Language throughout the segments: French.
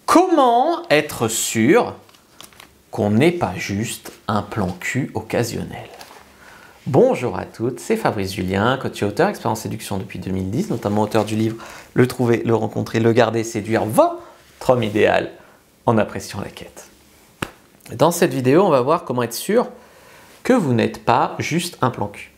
Comment être sûr qu'on n'est pas juste un plan cul occasionnel? Bonjour à toutes, c'est Fabrice Julien, coach et auteur, expert en séduction depuis 2010, notamment auteur du livre Le trouver, le rencontrer, le garder, séduire votre homme idéal en appréciant la quête. Dans cette vidéo, on va voir comment être sûr que vous n'êtes pas juste un plan cul.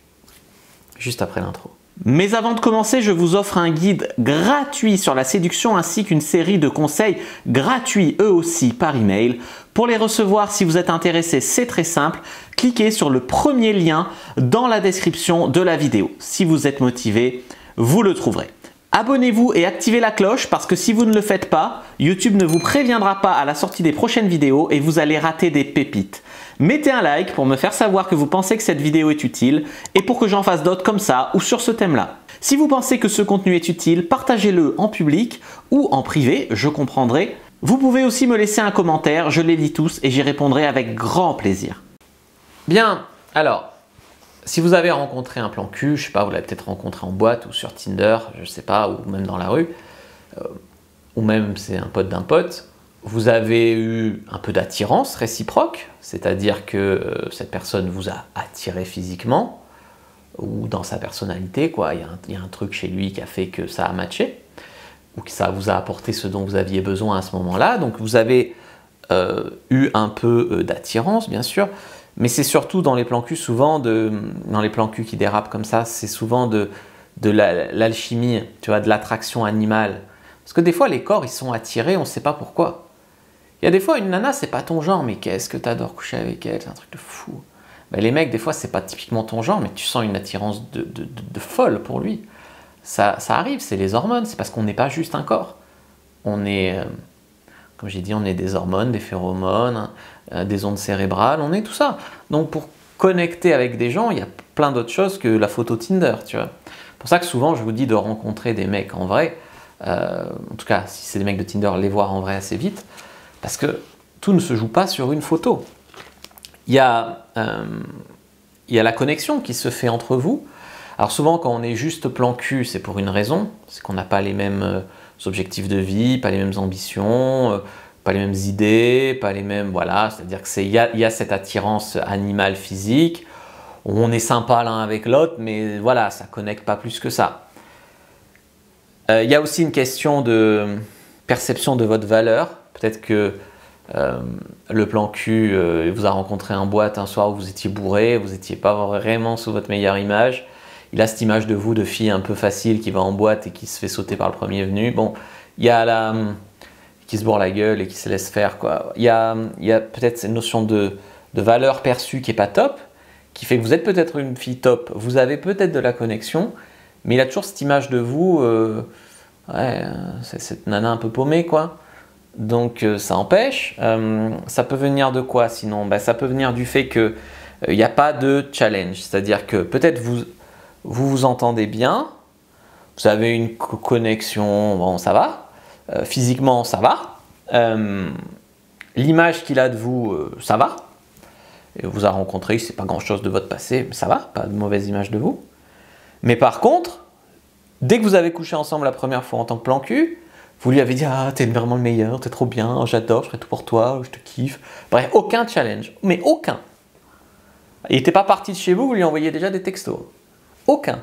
Juste après l'intro. Mais avant de commencer, je vous offre un guide gratuit sur la séduction ainsi qu'une série de conseils gratuits eux aussi par email. Pour les recevoir, si vous êtes intéressé, c'est très simple. Cliquez sur le premier lien dans la description de la vidéo. Si vous êtes motivé, vous le trouverez. Abonnez-vous et activez la cloche parce que si vous ne le faites pas, YouTube ne vous préviendra pas à la sortie des prochaines vidéos et vous allez rater des pépites. Mettez un like pour me faire savoir que vous pensez que cette vidéo est utile et pour que j'en fasse d'autres comme ça ou sur ce thème-là. Si vous pensez que ce contenu est utile, partagez-le en public ou en privé, je comprendrai. Vous pouvez aussi me laisser un commentaire, je les lis tous et j'y répondrai avec grand plaisir. Bien, alors, si vous avez rencontré un plan cul, je sais pas, vous l'avez peut-être rencontré en boîte ou sur Tinder, je sais pas, ou même dans la rue, ou même c'est un pote d'un pote, vous avez eu un peu d'attirance réciproque, c'est-à-dire que cette personne vous a attiré physiquement, ou dans sa personnalité, quoi. Il y a un truc chez lui qui a fait que ça a matché, ou que ça vous a apporté ce dont vous aviez besoin à ce moment-là. Donc vous avez eu un peu d'attirance, bien sûr, mais c'est surtout dans les plans cul, souvent, dans les plans cul qui dérapent comme ça, c'est souvent de l'alchimie, tu vois, de l'attraction animale. Parce que des fois, les corps, ils sont attirés, on ne sait pas pourquoi. Il y a des fois, une nana, c'est pas ton genre, mais qu'est-ce que tu adores coucher avec elle, c'est un truc de fou. Ben, les mecs, des fois, c'est pas typiquement ton genre, mais tu sens une attirance de folle pour lui. Ça arrive, c'est les hormones, c'est parce qu'on n'est pas juste un corps. On est, comme j'ai dit, on est des hormones, des phéromones, des ondes cérébrales, on est tout ça. Donc pour connecter avec des gens, il y a plein d'autres choses que la photo Tinder, tu vois. C'est pour ça que souvent, je vous dis de rencontrer des mecs en vrai. En tout cas, si c'est des mecs de Tinder, les voir en vrai assez vite. Parce que tout ne se joue pas sur une photo. Il y a la connexion qui se fait entre vous. Alors souvent, quand on est juste plan cul, c'est pour une raison. C'est qu'on n'a pas les mêmes objectifs de vie, pas les mêmes ambitions, pas les mêmes idées, pas les mêmes... Voilà, c'est-à-dire qu'il y a cette attirance animale physique. On est sympa l'un avec l'autre, mais voilà, ça ne connecte pas plus que ça. Il y a aussi une question de perception de votre valeur. Peut-être que le plan cul vous a rencontré en boîte un soir où vous étiez bourré, vous n'étiez pas vraiment sous votre meilleure image. Il a cette image de vous, de fille un peu facile qui va en boîte et qui se fait sauter par le premier venu. Bon, il y a qui se bourre la gueule et qui se laisse faire, quoi. Il y a peut-être cette notion de valeur perçue qui n'est pas top, qui fait que vous êtes peut-être une fille top, vous avez peut-être de la connexion, mais il a toujours cette image de vous, c'est cette nana un peu paumée, quoi. Donc ça empêche. Ça peut venir de quoi sinon? Ça peut venir du fait qu'il n'y a pas de challenge. C'est-à-dire que peut-être vous entendez bien, vous avez une connexion, bon ça va, physiquement ça va, l'image qu'il a de vous, ça va, et vous a rencontré, c'est pas grand-chose de votre passé, mais ça va, pas de mauvaise image de vous. Mais par contre, dès que vous avez couché ensemble la première fois en tant que plan cul, vous lui avez dit « Ah, t'es vraiment le meilleur, t'es trop bien, j'adore, je ferai tout pour toi, je te kiffe. » Bref, aucun challenge, mais aucun. Il n'était pas parti de chez vous, vous lui envoyez déjà des textos. Aucun.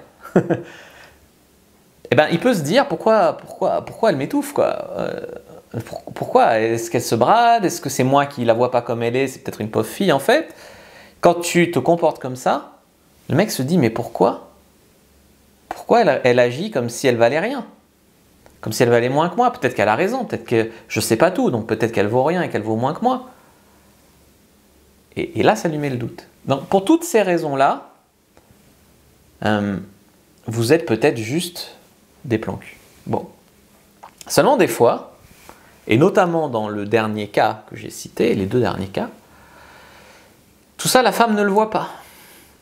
Eh ben, il peut se dire pourquoi elle m'étouffe, quoi. Pourquoi est-ce qu'elle se brade? Est-ce que c'est moi qui la vois pas comme elle est? C'est peut-être une pauvre fille, en fait. Quand tu te comportes comme ça, le mec se dit « Mais pourquoi? Pourquoi elle agit comme si elle valait rien? Comme si elle valait moins que moi, peut-être qu'elle a raison, peut-être que je ne sais pas tout, donc peut-être qu'elle vaut rien et qu'elle vaut moins que moi. » Et là, ça lui met le doute. Donc pour toutes ces raisons-là, vous êtes peut-être juste des plans cul. Bon. Seulement des fois, et notamment dans le dernier cas que j'ai cité, les deux derniers cas, tout ça, la femme ne le voit pas.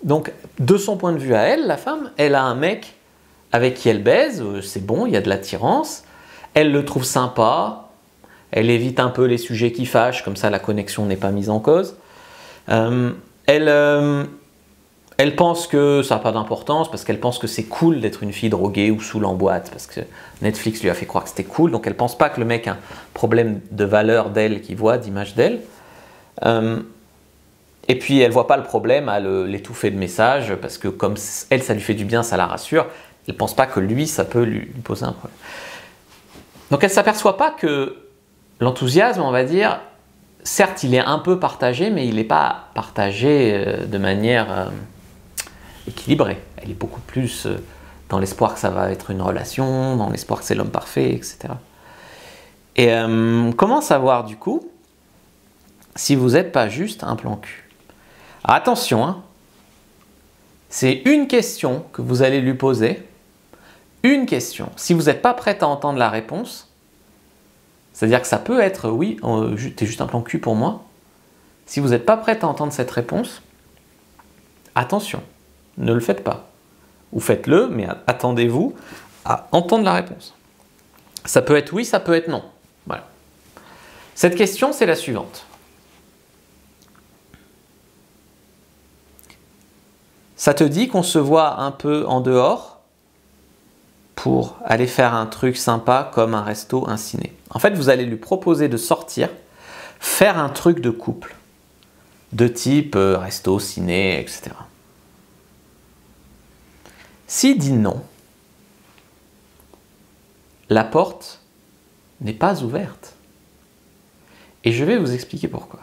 Donc de son point de vue à elle, la femme, elle a un mec avec qui elle baise, c'est bon, il y a de l'attirance, elle le trouve sympa, elle évite un peu les sujets qui fâchent, comme ça la connexion n'est pas mise en cause. Elle Elle pense que ça n'a pas d'importance parce qu'elle pense que c'est cool d'être une fille droguée ou saoule en boîte parce que Netflix lui a fait croire que c'était cool. Donc elle ne pense pas que le mec a un problème de valeur d'elle qu'il voit, d'image d'elle. Et puis elle ne voit pas le problème à l'étouffer de messages parce que comme elle, ça lui fait du bien, ça la rassure. Elle ne pense pas que lui, ça peut lui poser un problème. Donc elle ne s'aperçoit pas que l'enthousiasme, on va dire, certes il est un peu partagé, mais il n'est pas partagé de manière équilibrée. Elle est beaucoup plus dans l'espoir que ça va être une relation, dans l'espoir que c'est l'homme parfait, etc. Et comment savoir du coup si vous n'êtes pas juste un plan cul? Alors, attention, hein, c'est une question que vous allez lui poser, une question. Si vous n'êtes pas prête à entendre la réponse, c'est-à-dire que ça peut être « oui, t'es juste un plan cul pour moi ». Si vous n'êtes pas prête à entendre cette réponse, attention, ne le faites pas. Ou faites-le, mais attendez-vous à entendre la réponse. Ça peut être oui, ça peut être non. Voilà. Cette question, c'est la suivante. Ça te dit qu'on se voit un peu en dehors pour aller faire un truc sympa comme un resto, un ciné. En fait, vous allez lui proposer de sortir, faire un truc de couple, de type resto, ciné, etc. S'il dit non, la porte n'est pas ouverte. Et je vais vous expliquer pourquoi.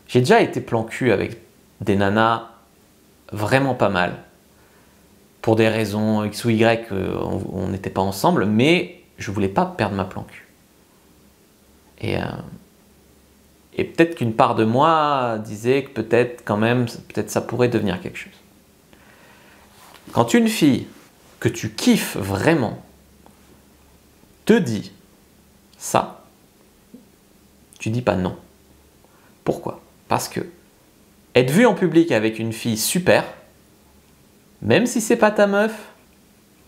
J'ai déjà été plan cul avec des nanas vraiment pas mal. Pour des raisons X ou Y, on n'était pas ensemble, mais je ne voulais pas perdre ma plan cul. Et peut-être qu'une part de moi disait que peut-être quand même, peut-être ça pourrait devenir quelque chose. Quand une fille que tu kiffes vraiment te dit ça, tu dis pas non. Pourquoi? Parce que être vu en public avec une fille super, même si c'est pas ta meuf,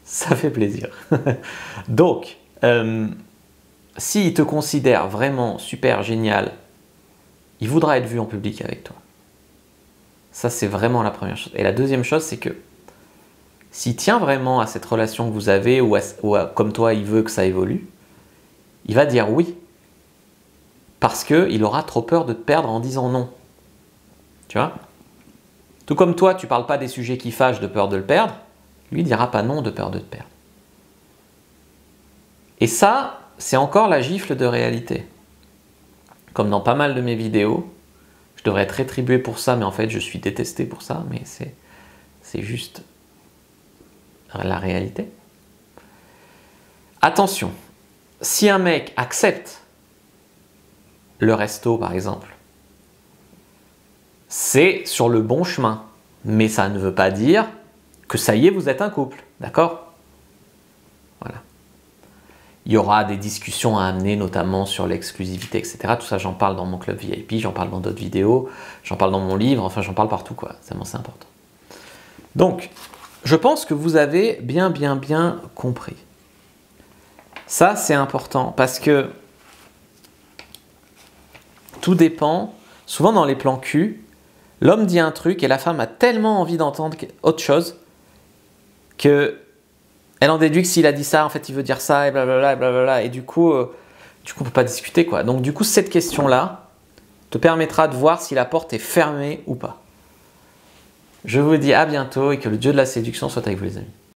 ça fait plaisir. Donc, s'il te considère vraiment super génial, il voudra être vu en public avec toi. Ça, c'est vraiment la première chose. Et la deuxième chose, c'est que s'il tient vraiment à cette relation que vous avez ou comme toi, il veut que ça évolue, il va dire oui. Parce qu'il aura trop peur de te perdre en disant non. Tu vois? Tout comme toi, tu ne parles pas des sujets qui fâchent de peur de le perdre, lui ne dira pas non de peur de te perdre. Et ça, c'est encore la gifle de réalité. Comme dans pas mal de mes vidéos, je devrais être rétribué pour ça, mais en fait je suis détesté pour ça, mais c'est juste la réalité. Attention, si un mec accepte le resto par exemple, c'est sur le bon chemin, mais ça ne veut pas dire que ça y est, vous êtes un couple, d'accord? Voilà. Il y aura des discussions à amener, notamment sur l'exclusivité, etc. Tout ça, j'en parle dans mon club VIP, j'en parle dans d'autres vidéos, j'en parle dans mon livre, enfin j'en parle partout, quoi. C'est important. Donc, je pense que vous avez bien compris. Ça, c'est important parce que tout dépend. Souvent dans les plans cul, l'homme dit un truc et la femme a tellement envie d'entendre autre chose que elle en déduit que s'il a dit ça, en fait, il veut dire ça, et blablabla, et blablabla. Et du coup, on ne peut pas discuter, quoi. Donc, du coup, cette question-là te permettra de voir si la porte est fermée ou pas. Je vous dis à bientôt et que le dieu de la séduction soit avec vous, les amis.